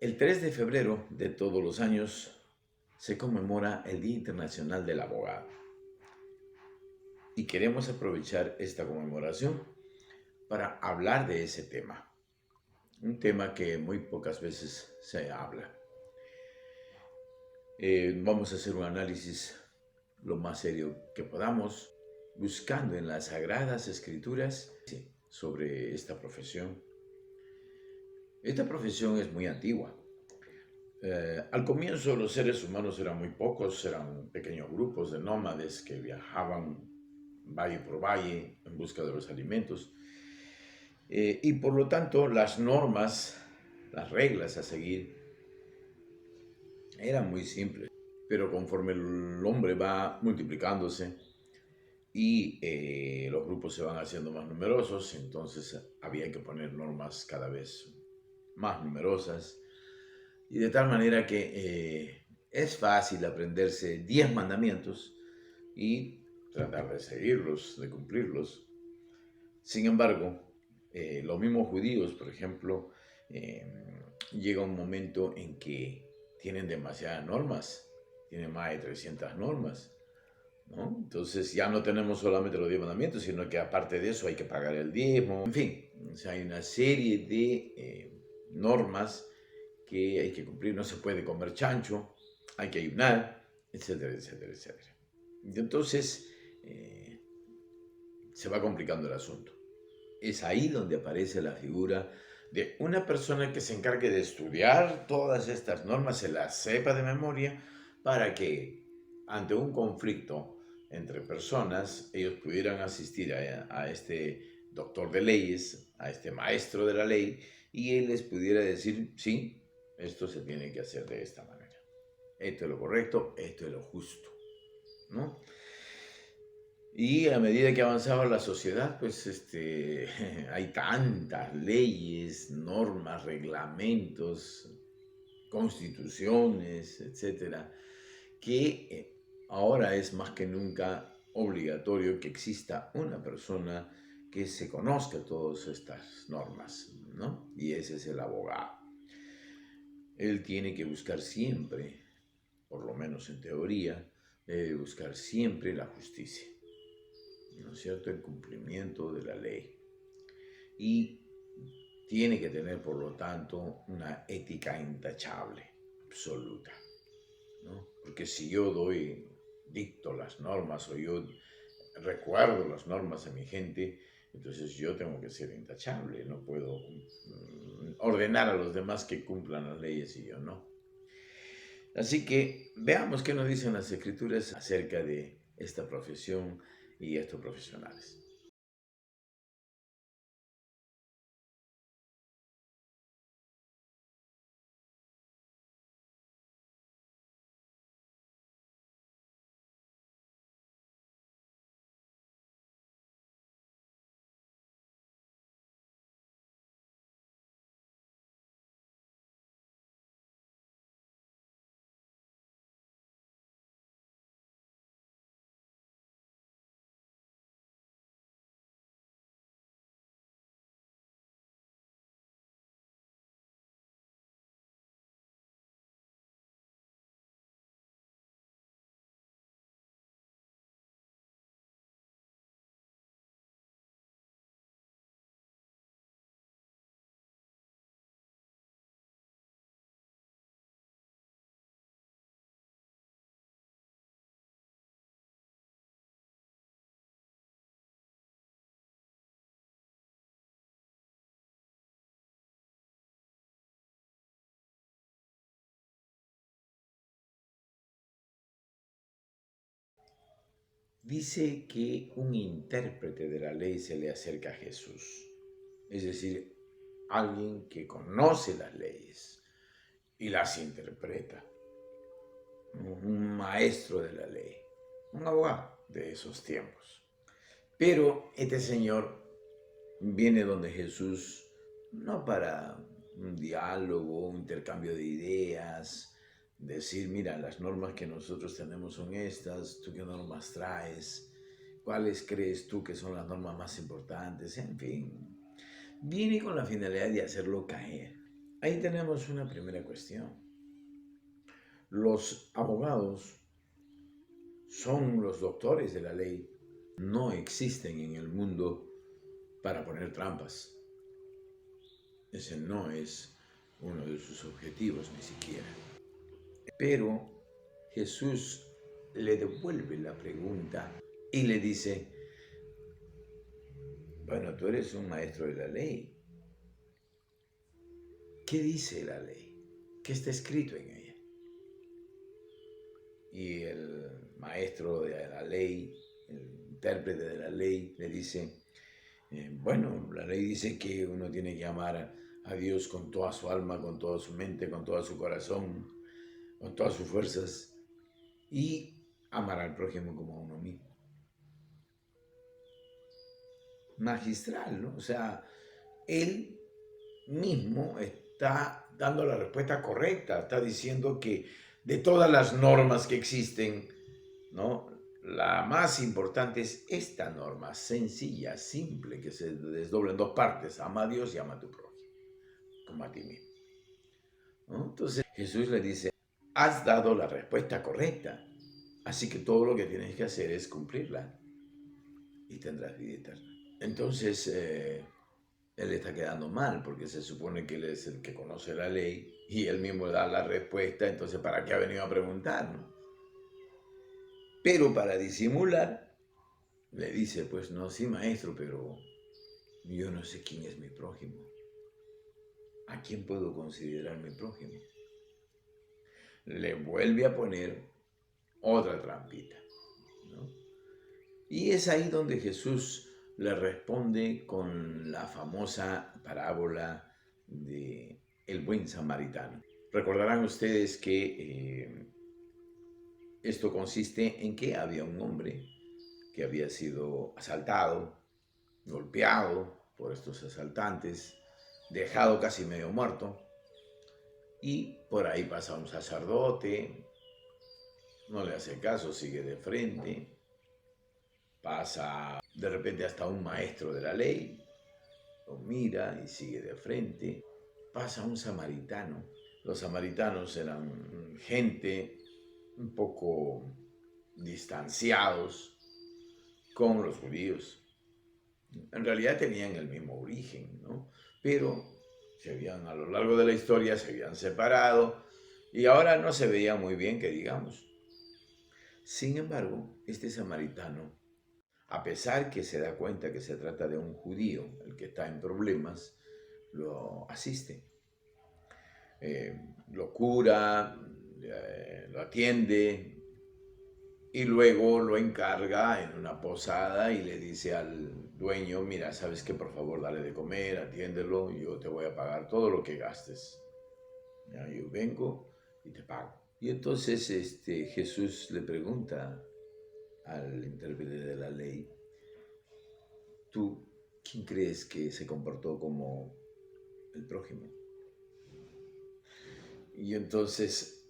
El 3 de febrero de todos los años se conmemora el Día Internacional del Abogado y queremos aprovechar esta conmemoración para hablar de ese tema, un tema que muy pocas veces se habla. Vamos a hacer un análisis lo más serio que podamos, buscando en las Sagradas Escrituras sobre esta profesión. Esta profesión es muy antigua. Al comienzo los seres humanos eran muy pocos, eran pequeños grupos de nómades que viajaban valle por valle en busca de los alimentos. Y por lo tanto las normas, las reglas a seguir eran muy simples. Pero conforme el hombre va multiplicándose y los grupos se van haciendo más numerosos, entonces había que poner normas cada vez más numerosas. Y de tal manera que es fácil aprenderse 10 mandamientos y tratar de seguirlos, de cumplirlos. Sin embargo, los mismos judíos, por ejemplo, llega un momento en que tienen demasiadas normas, tienen más de 300 normas, ¿no? Entonces ya no tenemos solamente los 10 mandamientos, sino que aparte de eso hay que pagar el diezmo, en fin, o sea, hay una serie de normas que hay que cumplir, no se puede comer chancho, hay que ayunar, etcétera, etcétera, etcétera. Y entonces se va complicando el asunto. Es ahí donde aparece la figura de una persona que se encargue de estudiar todas estas normas, se las sepa de memoria, para que ante un conflicto entre personas, ellos pudieran asistir a este doctor de leyes, a este maestro de la ley, y él les pudiera decir, sí, esto se tiene que hacer de esta manera. Esto es lo correcto, esto es lo justo, ¿no? Y a medida que avanzaba la sociedad, pues hay tantas leyes, normas, reglamentos, constituciones, etcétera, que ahora es más que nunca obligatorio que exista una persona que se conozca todas estas normas, ¿no? Y ese es el abogado. Él tiene que buscar siempre, por lo menos en teoría, buscar siempre la justicia, ¿no es cierto?, el cumplimiento de la ley. Y tiene que tener, por lo tanto, una ética intachable, absoluta, ¿no? Porque si yo dicto las normas o yo recuerdo las normas a mi gente, entonces yo tengo que ser intachable, no puedo ordenar a los demás que cumplan las leyes y yo no. Así que veamos qué nos dicen las Escrituras acerca de esta profesión y estos profesionales. Dice que un intérprete de la ley se le acerca a Jesús, es decir, alguien que conoce las leyes y las interpreta, un maestro de la ley, un abogado de esos tiempos. Pero este señor viene donde Jesús no para un diálogo, un intercambio de ideas, decir, mira, las normas que nosotros tenemos son estas, ¿tú qué normas traes? ¿Cuáles crees tú que son las normas más importantes? En fin, viene con la finalidad de hacerlo caer. Ahí tenemos una primera cuestión. Los abogados son los doctores de la ley. No existen en el mundo para poner trampas. Ese no es uno de sus objetivos ni siquiera. Pero Jesús le devuelve la pregunta y le dice, bueno, tú eres un maestro de la ley. ¿Qué dice la ley? ¿Qué está escrito en ella? Y el maestro de la ley, el intérprete de la ley, le dice, bueno, la ley dice que uno tiene que amar a Dios con toda su alma, con toda su mente, con todo su corazón, con todas sus fuerzas, y amar al prójimo como a uno mismo. Magistral, ¿no? O sea, él mismo está dando la respuesta correcta, está diciendo que de todas las normas que existen, ¿no? La más importante es esta norma, sencilla, simple, que se desdobla en dos partes, ama a Dios y ama a tu prójimo, como a ti mismo, ¿no? Entonces Jesús le dice, has dado la respuesta correcta, así que todo lo que tienes que hacer es cumplirla y tendrás vida eterna. Entonces, él está quedando mal porque se supone que él es el que conoce la ley y él mismo da la respuesta, entonces ¿para qué ha venido a preguntar? ¿No? Pero para disimular, le dice, pues no, sí maestro, pero yo no sé quién es mi prójimo. ¿A quién puedo considerar mi prójimo? Le vuelve a poner otra trampita, ¿no? Y es ahí donde Jesús le responde con la famosa parábola de el buen samaritano. Recordarán ustedes que esto consiste en que había un hombre que había sido asaltado, golpeado por estos asaltantes, dejado casi medio muerto, y por ahí pasa un sacerdote, no le hace caso, sigue de frente, pasa de repente hasta un maestro de la ley, lo mira y sigue de frente, pasa un samaritano. Los samaritanos eran gente un poco distanciados con los judíos. En realidad tenían el mismo origen, ¿no? Pero a lo largo de la historia se habían separado y ahora no se veía muy bien, que digamos. Sin embargo, este samaritano, a pesar que se da cuenta que se trata de un judío, el que está en problemas, lo asiste, lo cura, lo atiende, y luego lo encarga en una posada y le dice al dueño, mira, sabes que por favor dale de comer, atiéndelo, yo te voy a pagar todo lo que gastes. Ya, yo vengo y te pago. Y entonces Jesús le pregunta al intérprete de la ley, ¿tú quién crees que se comportó como el prójimo? Y entonces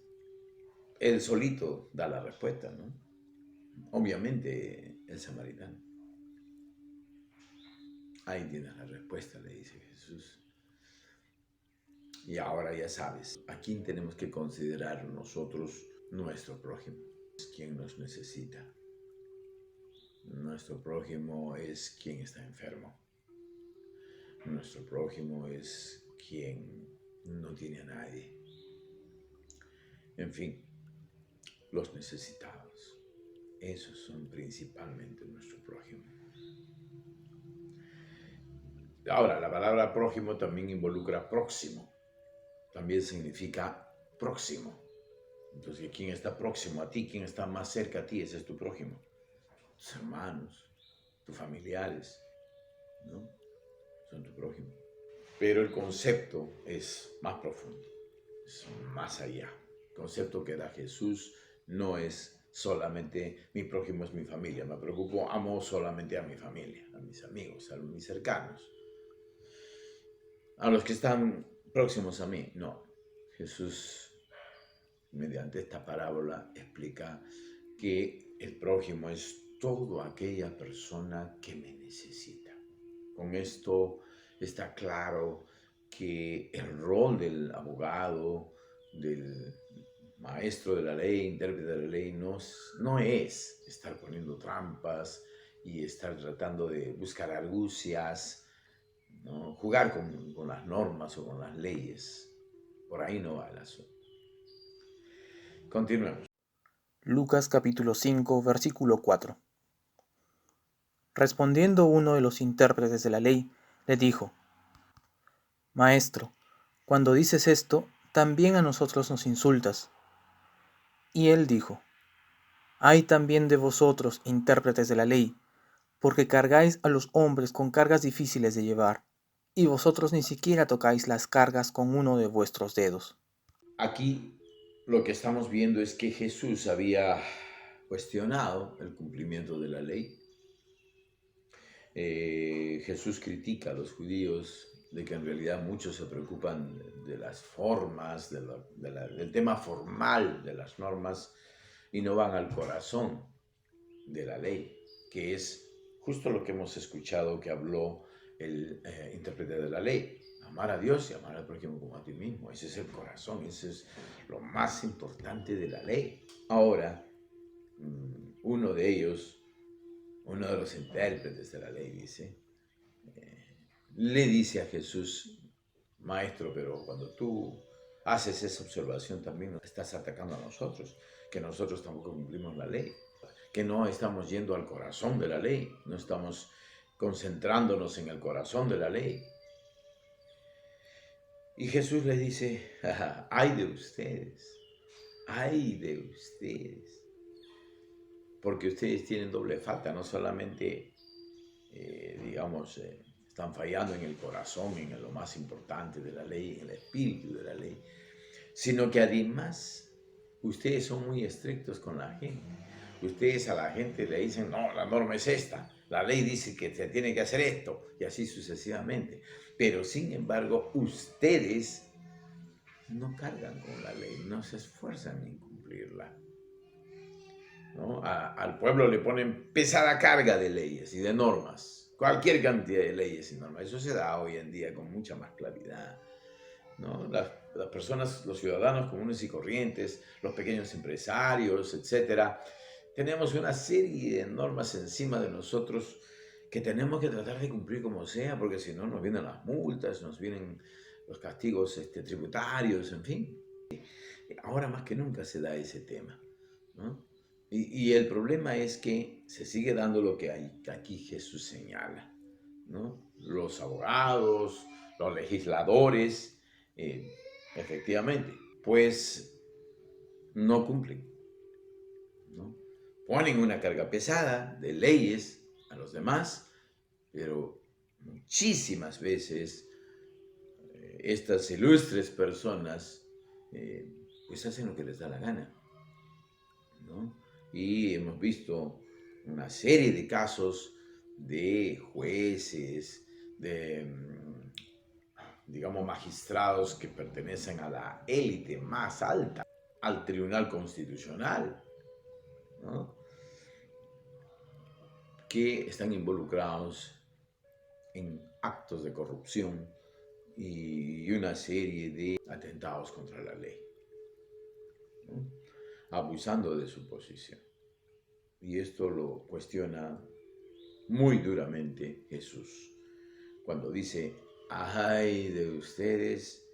él solito da la respuesta, ¿no? Obviamente el samaritano. Ahí tienes la respuesta, le dice Jesús. Y ahora ya sabes, ¿a quién tenemos que considerar nosotros nuestro prójimo? Es quien nos necesita. Nuestro prójimo es quien está enfermo. Nuestro prójimo es quien no tiene a nadie. En fin, los necesitados. Esos son principalmente nuestro prójimo. Ahora, la palabra prójimo también involucra próximo. También significa próximo. Entonces, ¿quién está próximo a ti? ¿Quién está más cerca a ti? Ese es tu prójimo. Tus hermanos, tus familiares, ¿no? Son tu prójimo. Pero el concepto es más profundo, es más allá. El concepto que da Jesús no es solamente mi prójimo es mi familia. Me preocupo, amo solamente a mi familia, a mis amigos, a mis cercanos, a los que están próximos a mí. No, Jesús, mediante esta parábola, explica que el prójimo es toda aquella persona que me necesita. Con esto está claro que el rol del abogado, del maestro de la ley, intérprete de la ley, no es estar poniendo trampas y estar tratando de buscar argucias, ¿no? Jugar con las normas o con las leyes. Por ahí no va el asunto. Continuemos. Lucas capítulo 5, versículo 4. Respondiendo uno de los intérpretes de la ley, le dijo: Maestro, cuando dices esto, también a nosotros nos insultas. Y él dijo: Hay también de vosotros, intérpretes de la ley, porque cargáis a los hombres con cargas difíciles de llevar, y vosotros ni siquiera tocáis las cargas con uno de vuestros dedos. Aquí lo que estamos viendo es que Jesús había cuestionado el cumplimiento de la ley. Jesús critica a los judíos de que en realidad muchos se preocupan de las formas, del tema formal de las normas y no van al corazón de la ley, que es justo lo que hemos escuchado que habló el intérprete de la ley. Amar a Dios y amar al prójimo como a ti mismo. Ese es el corazón, ese es lo más importante de la ley. Ahora, uno de los intérpretes de la ley le dice a Jesús: Maestro, pero cuando tú haces esa observación también nos estás atacando a nosotros, que nosotros tampoco cumplimos la ley, que no estamos yendo al corazón de la ley, no estamos concentrándonos en el corazón de la ley. Y Jesús le dice: ay de ustedes, porque ustedes tienen doble falta, no solamente, están fallando en el corazón, en lo más importante de la ley, en el espíritu de la ley, sino que además ustedes son muy estrictos con la gente. Ustedes a la gente le dicen: no, la norma es esta, la ley dice que se tiene que hacer esto, y así sucesivamente. Pero sin embargo, ustedes no cargan con la ley, no se esfuerzan en cumplirla, ¿no? Al pueblo le ponen pesada carga de leyes y de normas, cualquier cantidad de leyes y normas. Eso se da hoy en día con mucha más claridad, ¿no? Las personas, los ciudadanos comunes y corrientes, los pequeños empresarios, etcétera, tenemos una serie de normas encima de nosotros que tenemos que tratar de cumplir como sea, porque si no nos vienen las multas, nos vienen los castigos tributarios, en fin. Ahora más que nunca se da ese tema, ¿no? Y el problema es que se sigue dando lo que aquí Jesús señala, ¿no? Los abogados, los legisladores, efectivamente, pues no cumplen, ¿no? Ponen una carga pesada de leyes a los demás, pero muchísimas veces estas ilustres personas pues hacen lo que les da la gana, ¿no? Y hemos visto una serie de casos de jueces, de, digamos, magistrados que pertenecen a la élite más alta, al Tribunal Constitucional, ¿no? Que están involucrados en actos de corrupción y una serie de atentados contra la ley, ¿no? Abusando de su posición. Y esto lo cuestiona muy duramente Jesús. Cuando dice: ay de ustedes,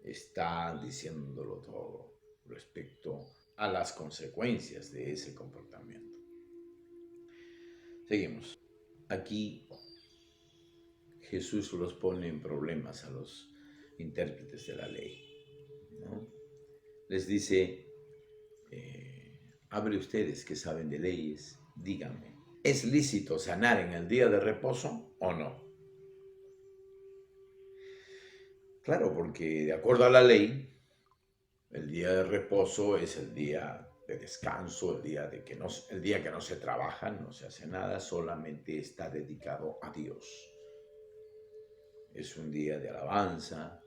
está diciéndolo todo respecto a las consecuencias de ese comportamiento. Seguimos. Aquí Jesús los pone en problemas a los intérpretes de la ley, ¿no? Les dice: hable ustedes que saben de leyes, díganme, ¿es lícito sanar en el día de reposo o no? Claro, porque de acuerdo a la ley, el día de reposo es el día de descanso, el día que no se trabaja, no se hace nada, solamente está dedicado a Dios. Es un día de alabanza,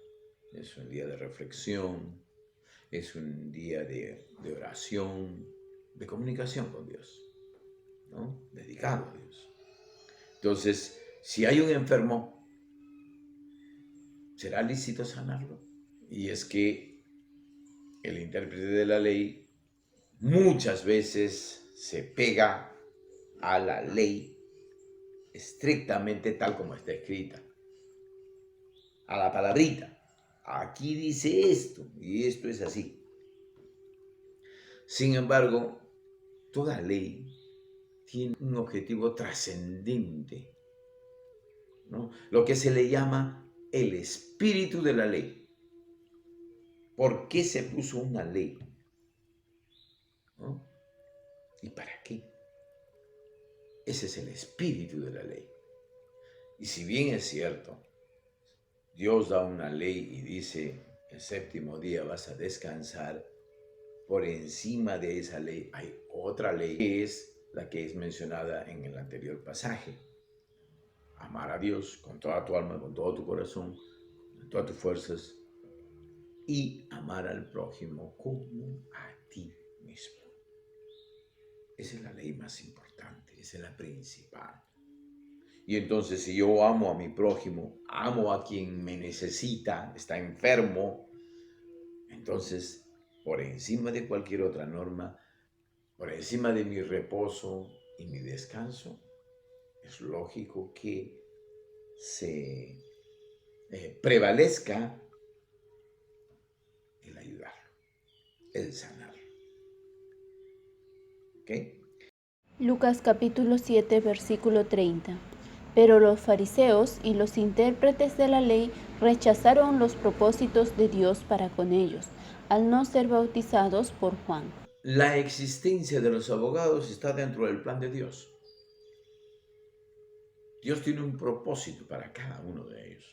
es un día de reflexión, es un día de oración, de comunicación con Dios, ¿no? Dedicado a Dios. Entonces, si hay un enfermo, ¿será lícito sanarlo? Y es que el intérprete de la ley muchas veces se pega a la ley estrictamente tal como está escrita, a la palabrita. Aquí dice esto y esto es así. Sin embargo, toda ley tiene un objetivo trascendente, ¿no? Lo que se le llama el espíritu de la ley. ¿Por qué se puso una ley? ¿No? ¿Y para qué? Ese es el espíritu de la ley. Y si bien es cierto, Dios da una ley y dice, el séptimo día vas a descansar, por encima de esa ley hay otra ley, que es la que es mencionada en el anterior pasaje. Amar a Dios con toda tu alma, con todo tu corazón, con todas tus fuerzas, y amar al prójimo como a ti mismo. Esa es la ley más importante, esa es la principal. Y entonces si yo amo a mi prójimo, amo a quien me necesita, está enfermo, entonces por encima de cualquier otra norma, por encima de mi reposo y mi descanso, es lógico que se prevalezca el ayudarlo, el sanarlo. ¿Ok? Lucas capítulo 7, versículo 30. Pero los fariseos y los intérpretes de la ley rechazaron los propósitos de Dios para con ellos, al no ser bautizados por Juan. La existencia de los abogados está dentro del plan de Dios. Dios tiene un propósito para cada uno de ellos,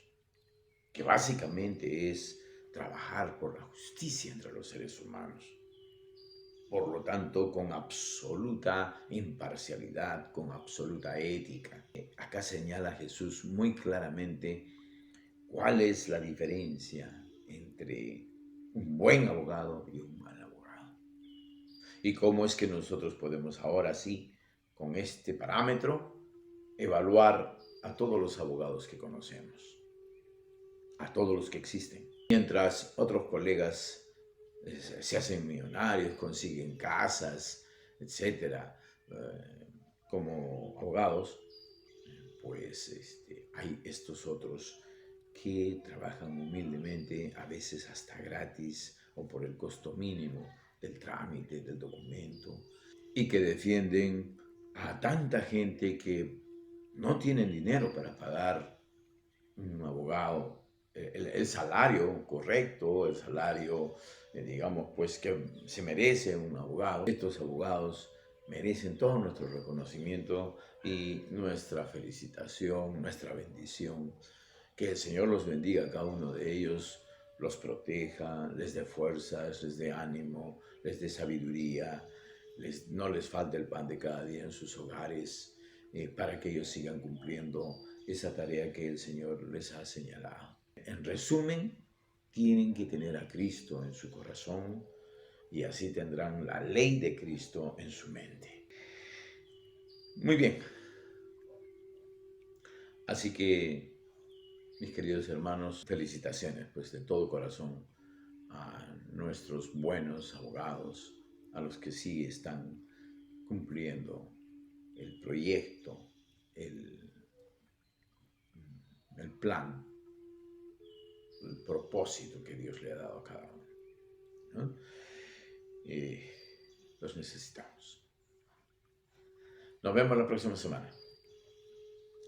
que básicamente es trabajar por la justicia entre los seres humanos. Por lo tanto, con absoluta imparcialidad, con absoluta ética. Acá señala Jesús muy claramente cuál es la diferencia entre un buen abogado y un mal abogado. Y cómo es que nosotros podemos ahora sí, con este parámetro, evaluar a todos los abogados que conocemos, a todos los que existen. Mientras otros colegas se hacen millonarios, consiguen casas, etcétera, como abogados, pues hay estos otros que trabajan humildemente, a veces hasta gratis o por el costo mínimo del trámite, del documento, y que defienden a tanta gente que no tienen dinero para pagar un abogado, el salario correcto, el salario, digamos, pues que se merece un abogado. Estos abogados merecen todo nuestro reconocimiento y nuestra felicitación, nuestra bendición. Que el Señor los bendiga a cada uno de ellos, los proteja, les dé fuerzas, les dé ánimo, les dé sabiduría, no les falte el pan de cada día en sus hogares, para que ellos sigan cumpliendo esa tarea que el Señor les ha señalado. En resumen, tienen que tener a Cristo en su corazón y así tendrán la ley de Cristo en su mente. Muy bien. Así que, mis queridos hermanos, felicitaciones pues de todo corazón a nuestros buenos abogados, a los que sí están cumpliendo el proyecto, el plan, el propósito que Dios le ha dado a cada uno, ¿no? Los necesitamos. Nos vemos la próxima semana.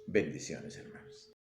Bendiciones, hermanos.